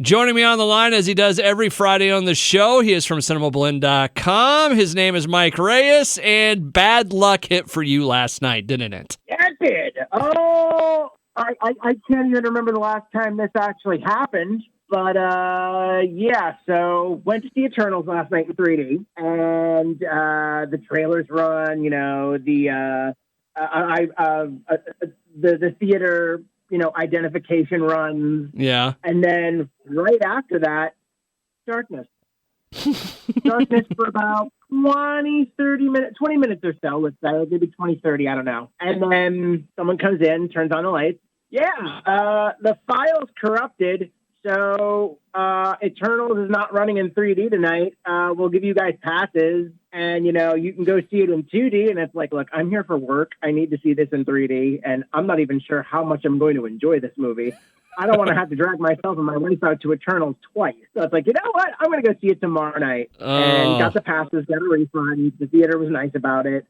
Joining me on the line as he does every Friday on the show, he is from Cinemablend.com. His name is Mike Reyes, and bad luck hit for you last night, didn't it? Yeah, it did. Oh, I can't even remember the last time this actually happened. But, yeah, so went to see Eternals last night in 3D, and the trailers run, the theater, identification runs. Yeah. And then right after that, darkness. Darkness for about 20 minutes or so, let's say, maybe 20, 30, I don't know. And then someone comes in, turns on the lights. Yeah, the file's corrupted. So Eternals is not running in 3D tonight. We'll give you guys passes, and you can go see it in 2D. And it's like, look, I'm here for work. I need to see this in 3D, and I'm not even sure how much I'm going to enjoy this movie. I don't want to have to drag myself and my wife out to Eternals twice. So it's like, you know what? I'm going to go see it tomorrow night. And got the passes, got a refund. The theater was nice about it.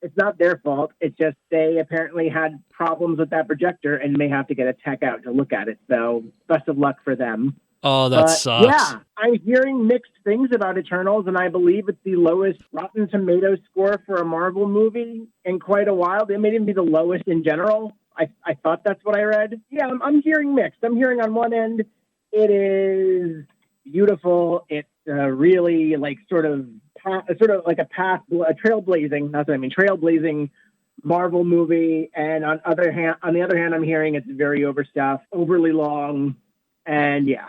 It's not their fault. It's just they apparently had problems with that projector and may have to get a tech out to look at it. So best of luck for them. Oh, that sucks. Yeah, I'm hearing mixed things about Eternals, and I believe it's the lowest Rotten Tomatoes score for a Marvel movie in quite a while. It may even be the lowest in general. I thought that's what I read. Yeah, I'm hearing mixed. I'm hearing on one end, it is beautiful. It's really trailblazing Marvel movie. And on the other hand, I'm hearing it's very overstuffed, overly long, and yeah.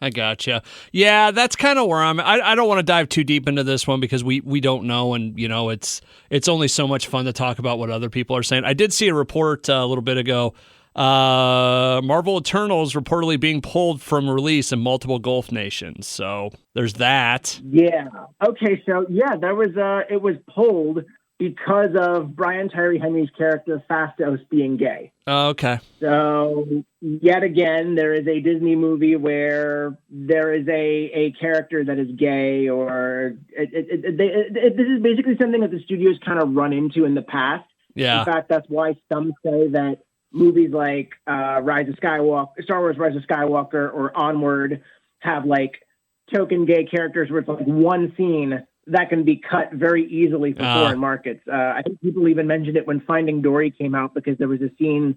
I gotcha. Yeah, that's kind of where I don't want to dive too deep into this one because we don't know, and it's only so much fun to talk about what other people are saying. I did see a report a little bit ago. Marvel Eternals reportedly being pulled from release in multiple Gulf nations. So there's that. Yeah. Okay. So yeah, it was pulled because of Brian Tyree Henry's character Phastos being gay. Oh, okay. So yet again, there is a Disney movie where there is a character that is gay, or this is basically something that the studios kind of run into in the past. Yeah. In fact, that's why some say that movies like Star Wars Rise of Skywalker or Onward have like token gay characters where it's like one scene that can be cut very easily for foreign markets. I think people even mentioned it when Finding Dory came out because there was a scene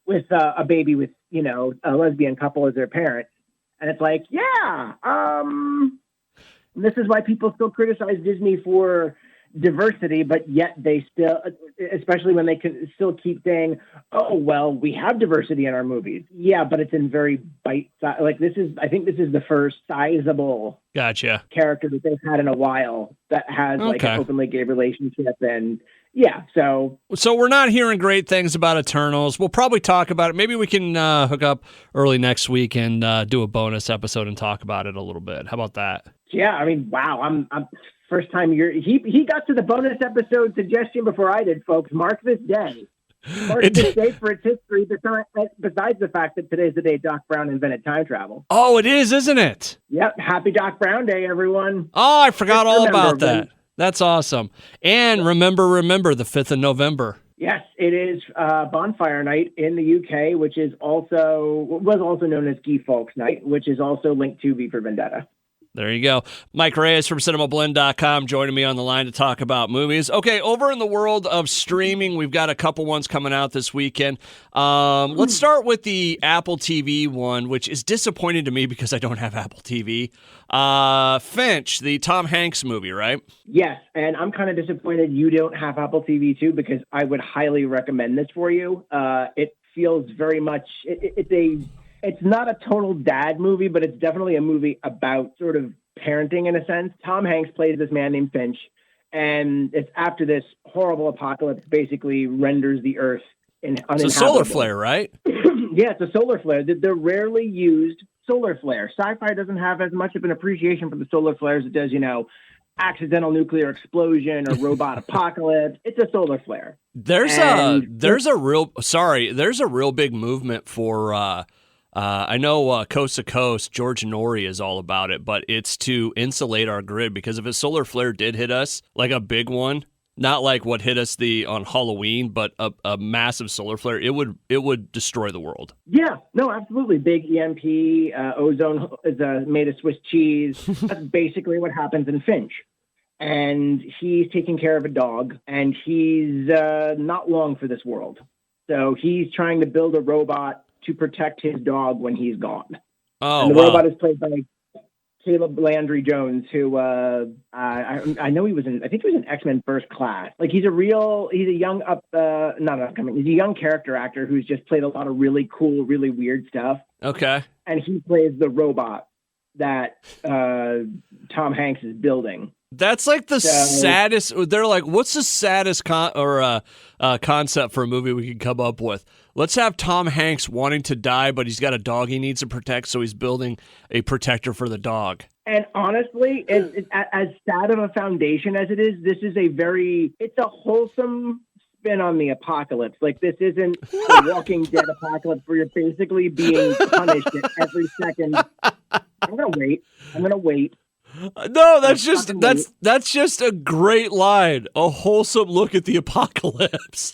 with a baby with, a lesbian couple as their parent. And it's like, yeah, this is why people still criticize Disney for diversity, but yet they still, especially when they can still keep saying, oh, well, we have diversity in our movies. Yeah, but it's in very bite size. Like I think this is the first sizable character that they've had in a while that has like an openly gay relationship. And yeah, so we're not hearing great things about Eternals. We'll probably talk about it. Maybe we can hook up early next week and do a bonus episode and talk about it a little bit. How about that? Yeah, I mean, wow, I'm first time he got to the bonus episode suggestion before I did, folks. Mark this day. Mark this day for its history, besides the fact that today's the day Doc Brown invented time travel. Oh, it is, isn't it? Yep. Happy Doc Brown Day, everyone. Oh, I forgot all about that. That's awesome. And remember the 5th of November. Yes, it is Bonfire Night in the UK, which was also known as Guy Fawkes Night, which is also linked to V for Vendetta. There you go. Mike Reyes from Cinemablend.com joining me on the line to talk about movies. Okay, over in the world of streaming, we've got a couple ones coming out this weekend. Let's start with the Apple TV one, which is disappointing to me because I don't have Apple TV. Finch, the Tom Hanks movie, right? Yes, and I'm kind of disappointed you don't have Apple TV too, because I would highly recommend this for you. It feels very much... It's not a total dad movie, but it's definitely a movie about sort of parenting in a sense. Tom Hanks plays this man named Finch, and it's after this horrible apocalypse basically renders the earth uninhabitable. It's a solar flare, right? Yeah, it's a solar flare. They're rarely used solar flare. Sci-fi doesn't have as much of an appreciation for the solar flare as it does, accidental nuclear explosion or robot apocalypse. It's a solar flare. There's a real big movement for I know Coast to Coast, George Norrie is all about it, but it's to insulate our grid because if a solar flare did hit us, like a big one, not like what hit us on Halloween, but a massive solar flare, it would destroy the world. Yeah, no, absolutely. Big EMP, ozone is made of Swiss cheese. That's basically what happens in Finch. And he's taking care of a dog, and he's not long for this world. So he's trying to build a robot to protect his dog when he's gone. Oh, and the wow. robot is played by Caleb Landry Jones, who I know I think he was in X-Men First Class. Like he's a young he's a young character actor who's just played a lot of really cool, really weird stuff. Okay. And he plays the robot that Tom Hanks is building. That's like the saddest. They're like, what's the saddest concept for a movie we could come up with? Let's have Tom Hanks wanting to die, but he's got a dog he needs to protect, so he's building a protector for the dog. And honestly, as sad of a foundation as it is, this is it's a wholesome spin on the apocalypse. Like, this isn't the Walking Dead apocalypse where you're basically being punished at every second. I'm going to wait. No, that's just a great line. A wholesome look at the apocalypse.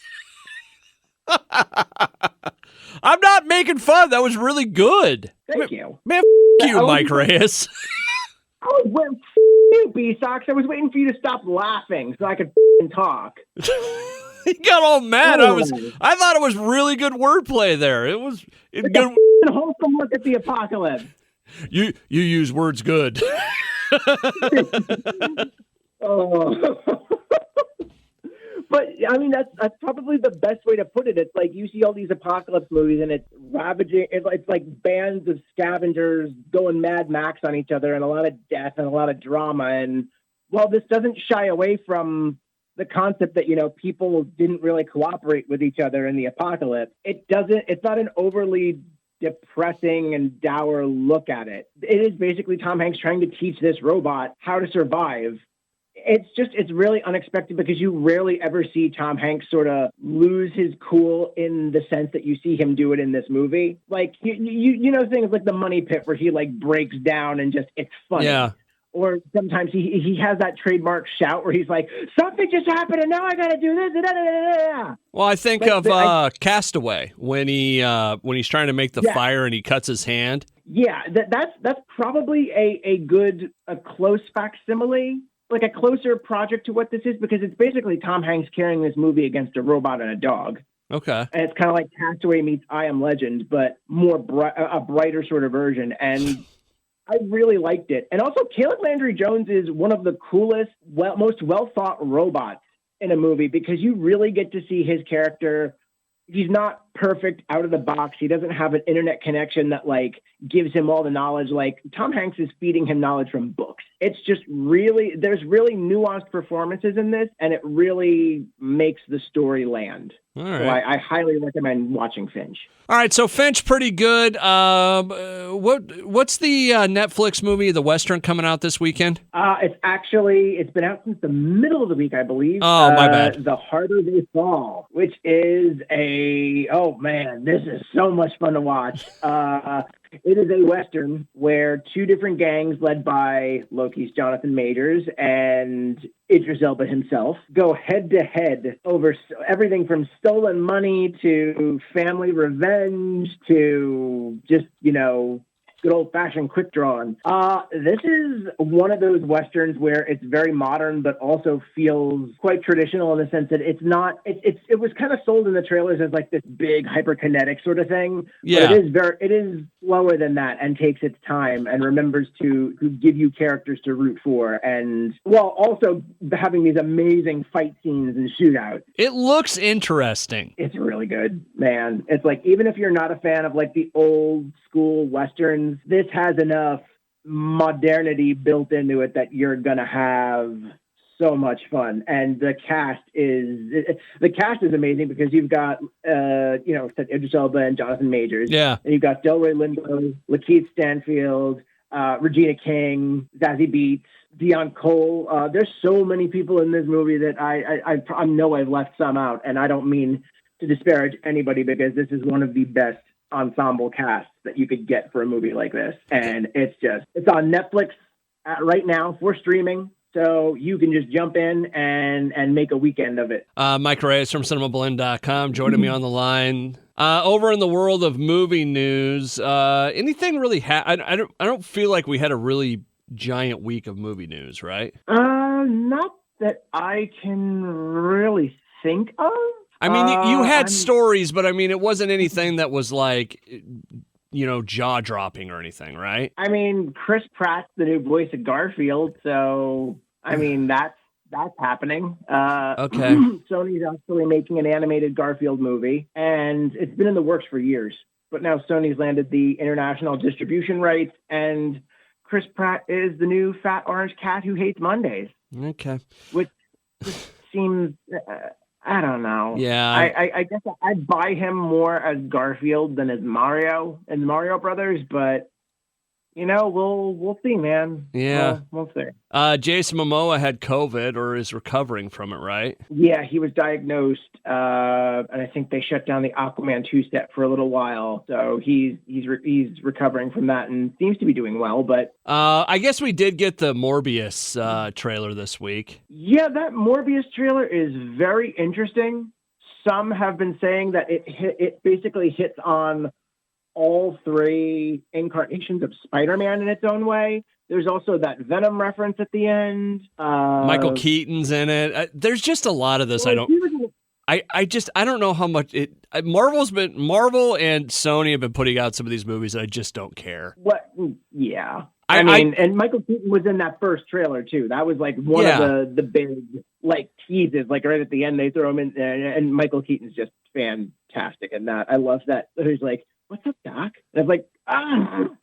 I'm not making fun. That was really good. Thank you. Man, you, Mike Reyes. I was waiting you, B-sox. I was waiting for you to stop laughing so I could talk. He got all mad. I thought it was really good wordplay there. It was good. A wholesome look at the apocalypse. You use words good. Oh. But I mean, that's probably the best way to put it. It's like you see all these apocalypse movies, and it's ravaging. It's like bands of scavengers going Mad Max on each other, and a lot of death and a lot of drama. And while this doesn't shy away from the concept that people didn't really cooperate with each other in the apocalypse, it's not an overly depressing and dour look at it. It is basically Tom Hanks trying to teach this robot how to survive. It's really unexpected because you rarely ever see Tom Hanks sort of lose his cool in the sense that you see him do it in this movie. Like, you know, things like the Money Pit where he like breaks down and it's funny. Yeah. Or sometimes he has that trademark shout where he's like, something just happened and now I got to do this. Well, I think of Castaway when he's trying to make the fire and he cuts his hand. Yeah, that's probably a close facsimile, like a closer project to what this is, because it's basically Tom Hanks carrying this movie against a robot and a dog. Okay. And it's kind of like Castaway meets I Am Legend, but a brighter sort of version. And I really liked it. And also, Caleb Landry Jones is one of the coolest, most well-thought robots in a movie, because you really get to see his character. He's not perfect out of the box. He doesn't have an internet connection that like gives him all the knowledge. Like, Tom Hanks is feeding him knowledge from books. It's just there's really nuanced performances in this, and it really makes the story land. All right. So I highly recommend watching Finch. All right, so Finch, pretty good. What's the Netflix movie, the Western, coming out this weekend? It's been out since the middle of the week, I believe. Oh, my bad. The Harder They Fall, which is this is so much fun to watch. It is a Western where two different gangs led by Loki's Jonathan Majors and Idris Elba himself go head-to-head over everything from stolen money to family revenge to just, good old-fashioned quick drawing. This is one of those Westerns where it's very modern, but also feels quite traditional in the sense that it's not. It was kind of sold in the trailers as like this big hyperkinetic sort of thing. Yeah. But it is slower than that and takes its time and remembers to give you characters to root for, and while also having these amazing fight scenes and shootouts. It looks interesting. It's really good, man. It's like, even if you're not a fan of like the old school Westerns, this has enough modernity built into it that you're gonna have so much fun. And the cast is amazing because you've got Idris Elba and Jonathan Majors. Yeah. And you've got Delroy Lindo, Lakeith Stanfield, Regina King, Zazie Beetz, Dion Cole. There's so many people in this movie that I know I've left some out, and I don't mean to disparage anybody, because this is one of the best ensemble casts that you could get for a movie like this. And it's on Netflix right now for streaming. So you can just jump in and make a weekend of it. Mike Reyes from Cinemablend.com joining me on the line. Over in the world of movie news, anything really? I don't feel like we had a really giant week of movie news, right? Not that I can really think of. I mean, you had stories, but I mean, it wasn't anything that was like, jaw-dropping or anything, right? I mean, Chris Pratt's the new voice of Garfield, so I mean that's happening. Okay. Sony's actually making an animated Garfield movie, and it's been in the works for years. But now Sony's landed the international distribution rights, and Chris Pratt is the new fat orange cat who hates Mondays. Okay. Which seems, I don't know. Yeah. I guess I'd buy him more as Garfield than as Mario and Mario Brothers, but we'll see, man. Yeah. We'll see. Jason Momoa had COVID or is recovering from it, right? Yeah, he was diagnosed, and I think they shut down the Aquaman 2 set for a little while. So he's recovering from that and seems to be doing well. But I guess we did get the Morbius trailer this week. Yeah, that Morbius trailer is very interesting. Some have been saying that it basically hits on all three incarnations of Spider-Man in its own way. There's also that Venom reference at the end. Michael Keaton's in it. There's just a lot of this. I don't know how much it. Marvel and Sony have been putting out some of these movies that I just don't care. What? Yeah. I mean, and Michael Keaton was in that first trailer too. That was like one of the big like teases. Like right at the end, they throw him in, and Michael Keaton's just fantastic in that. I love that. He's like, "What's up, Doc?" And I'm like,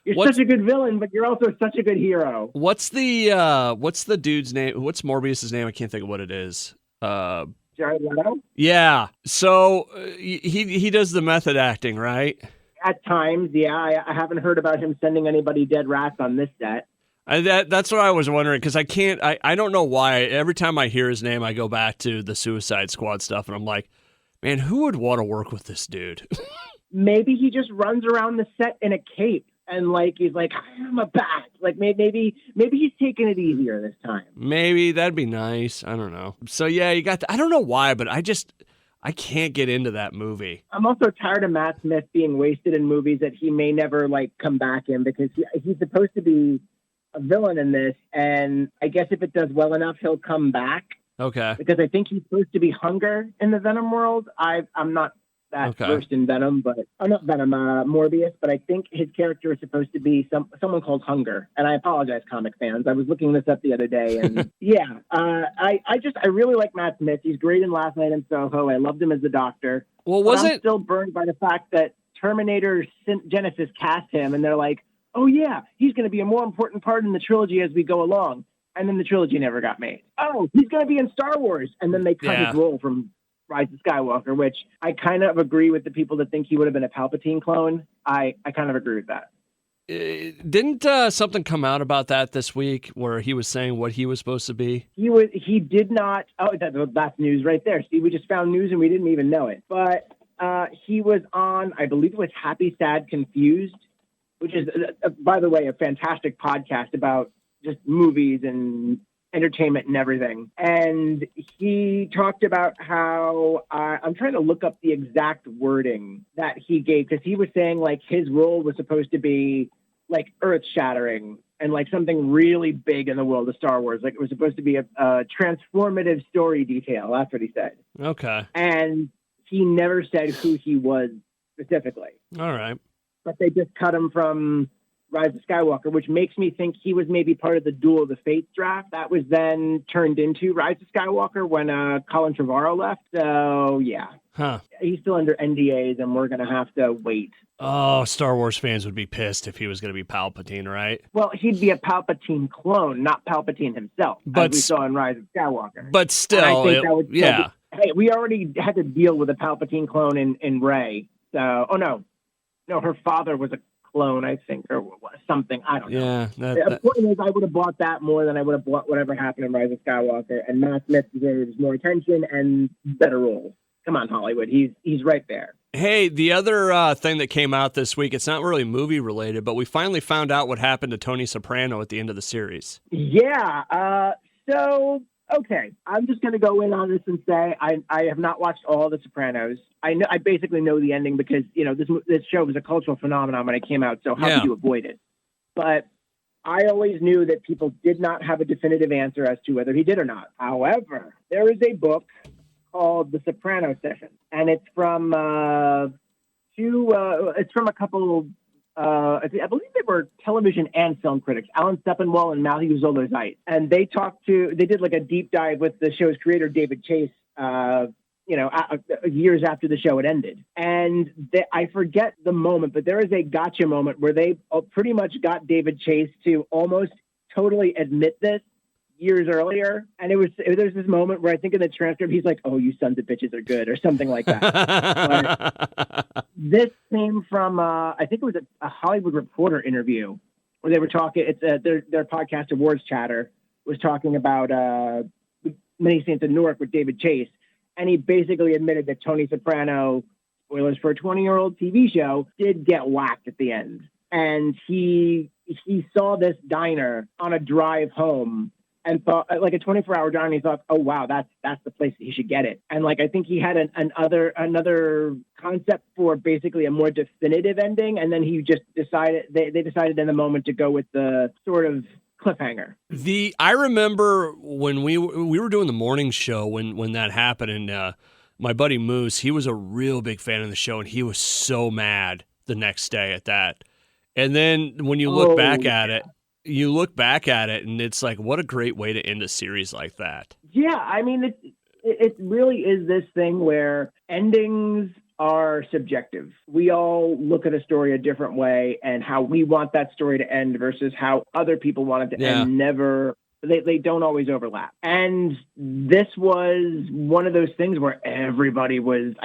you're such a good villain, but you're also such a good hero. What's the dude's name? What's Morbius's name? I can't think of what it is. Jared Leto? Yeah. So he does the method acting, right? At times, yeah. I haven't heard about him sending anybody dead rats on this set. That's what I was wondering, because I don't know why. Every time I hear his name, I go back to the Suicide Squad stuff, and I'm like, man, who would want to work with this dude? Maybe he just runs around the set in a cape and he's like, I'm a bat. Like maybe he's taking it easier this time. Maybe that'd be nice. I don't know. So yeah, you got. I don't know why, but I can't get into that movie. I'm also tired of Matt Smith being wasted in movies that he may never come back in, because he's supposed to be a villain in this, and I guess if it does well enough, he'll come back. Okay. Because I think he's supposed to be Hunger in the Venom world. I'm not that versed in Venom, but not Venom, Morbius. But I think his character is supposed to be someone called Hunger. And I apologize, comic fans. I was looking this up the other day, and yeah, I really like Matt Smith. He's great in Last Night in Soho. I loved him as the Doctor. Well, I'm still burned by the fact that Terminator Genesis cast him, and they're like, oh yeah, he's going to be a more important part in the trilogy as we go along. And then the trilogy never got made. Oh, he's going to be in Star Wars. And then they cut his role from Rise of Skywalker, which I kind of agree with the people that think he would have been a Palpatine clone. I kind of agree with that. Didn't something come out about that this week where he was saying what he was supposed to be? He did not. Oh, that's news right there. See, we just found news and we didn't even know it. But he was on, I believe it was Happy, Sad, Confused, which is, by the way, a fantastic podcast about just movies and entertainment and everything. And he talked about how I'm trying to look up the exact wording that he gave, because he was saying his role was supposed to be earth shattering and something really big in the world of Star Wars. It was supposed to be a transformative story detail. That's what he said. Okay. And he never said who he was specifically. All right. But they just cut him from Rise of Skywalker, which makes me think he was maybe part of the Duel of the Fates draft that was then turned into Rise of Skywalker when Colin Trevorrow left. So yeah, he's still under NDAs, and we're gonna have to wait. Oh, Star Wars fans would be pissed if he was gonna be Palpatine, right? Well, he'd be a Palpatine clone, not Palpatine himself, but as we saw in Rise of Skywalker. But still, I think that would hey, we already had to deal with a Palpatine clone in Rey. So, no, her father was a clone, I think, or something. I don't know. Yeah. The point is, I would have bought that more than I would have bought whatever happened in Rise of Skywalker. And Matt Smith deserves more attention and better roles. Come on, Hollywood. He's right there. Hey, the other thing that came out this week, it's not really movie related, but we finally found out what happened to Tony Soprano at the end of the series. Yeah. So, okay, I'm just going to go in on this and say I have not watched all The Sopranos. I basically know the ending because, this show was a cultural phenomenon when it came out, so how could you avoid it? But I always knew that people did not have a definitive answer as to whether he did or not. However, there is a book called The Soprano Sessions, and it's from it's from a couple. I believe they were television and film critics, Alan Sepinwall and Matthew Zoller-Zeit, and they did like a deep dive with the show's creator, David Chase, years after the show had ended. And I forget the moment, but there is a gotcha moment where they pretty much got David Chase to almost totally admit this years earlier. And there's this moment where I think in the transcript, he's like, "Oh, you sons of bitches are good," or something like that. But this came from, I think it was a Hollywood Reporter interview where they were talking, it's their podcast Awards Chatter was talking about Many Saints of Newark with David Chase. And he basically admitted that Tony Soprano, spoilers for a 20-year-old TV show, did get whacked at the end. And he saw this diner on a drive home and thought, like a 24-hour diner, and he thought, "Oh, wow, that's the place that he should get it." And like, I think he had another concept for basically a more definitive ending. And then he just decided, they decided in the moment to go with the sort of cliffhanger. I remember when we were doing the morning show when that happened, and my buddy Moose, he was a real big fan of the show, and he was so mad the next day at that. And then when you look back at it, and it's like, what a great way to end a series like that. Yeah, I mean, it really is this thing where endings are subjective. We all look at a story a different way, and how we want that story to end versus how other people want it to end they don't always overlap. And this was one of those things where I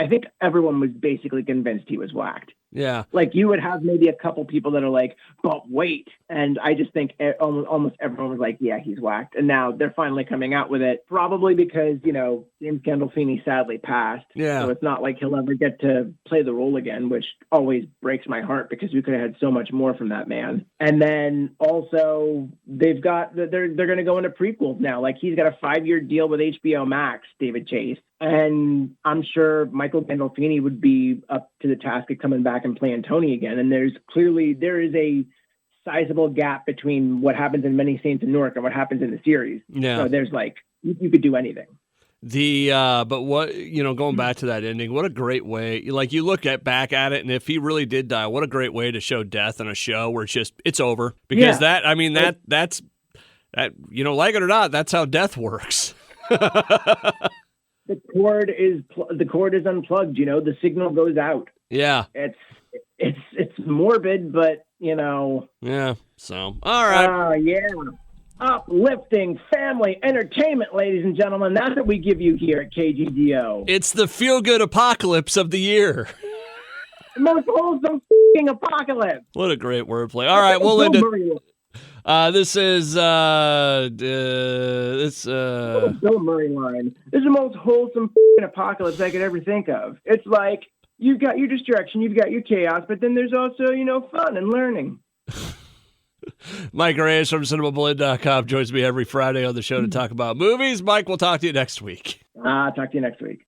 think everyone was basically convinced he was whacked. Yeah. Like, you would have maybe a couple people that are like, "But wait." And I just think almost everyone was like, "Yeah, he's whacked." And now they're finally coming out with it, probably because, James Gandolfini sadly passed. Yeah. So it's not like he'll ever get to play the role again, which always breaks my heart because we could have had so much more from that man. And then also they're going to go into prequels now. Like, he's got a 5-year deal with HBO Max, David Chase. And I'm sure Michael Gandolfini would be up to the task of coming back and playing Tony again. And there is a sizable gap between what happens in Many Saints of Newark and what happens in the series. Yeah. So there's like, you could do anything. But what, going back to that ending, what a great way, like, you look back at it, and if he really did die, what a great way to show death in a show where it's over. Because that's like it or not, that's how death works. The cord is unplugged, the signal goes out. Yeah. It's morbid, but Yeah. So, all right. Yeah. Uplifting family entertainment, ladies and gentlemen. That's what we give you here at KGDO. It's the feel-good apocalypse of the year. The most wholesome apocalypse. What a great wordplay. All right, we'll end it. This is Bill Murray line. This is the most wholesome apocalypse I could ever think of. It's like, you've got your distraction, you've got your chaos, but then there's also, fun and learning. Mike Reyes from Cinemablend.com joins me every Friday on the show to talk about movies. Mike, we'll talk to you next week. Talk to you next week.